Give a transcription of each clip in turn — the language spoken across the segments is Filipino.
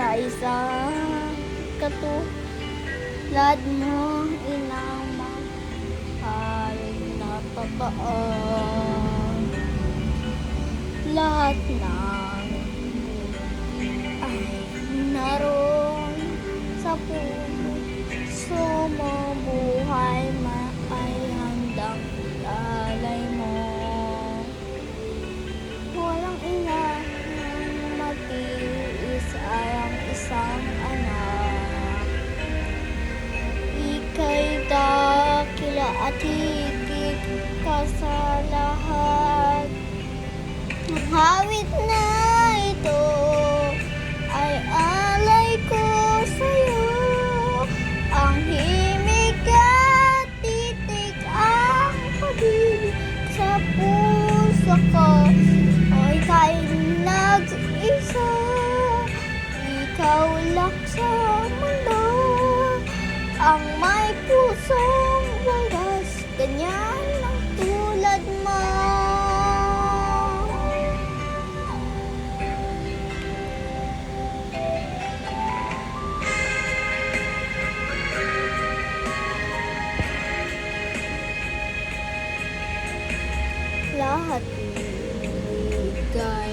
sa isang katulad mo, inang mahaling na totoo. Lahat ng ay naroon sa puso mo, buhay ay handang ialay mo. Walang ina ng matiis ay ang isang anak. Ika'y dakila at higit ka sa lahat. Ang hawit na ito ay alay ko sa'yo. Ang himig at titig ang pag-ibig sa puso ko. Ika'y nag-isa, ikaw lang sa mundo ang may pusong wagas, ganyan ang tulad mo. Lahat ibigay,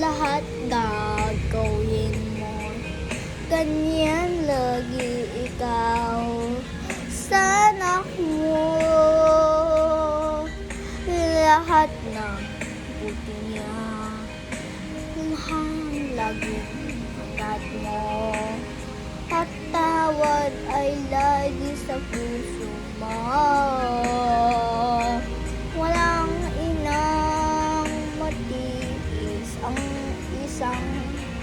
lahat gagawin mo, ganyan lagi ikaw sa anak mo. Lahat ng buti niya, laging hangad mo, at tawad ay lagi sa puso mo. Walang inang matiis ang isang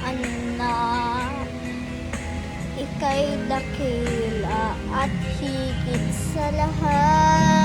anak. Ika'y dakila at higit sa lahat.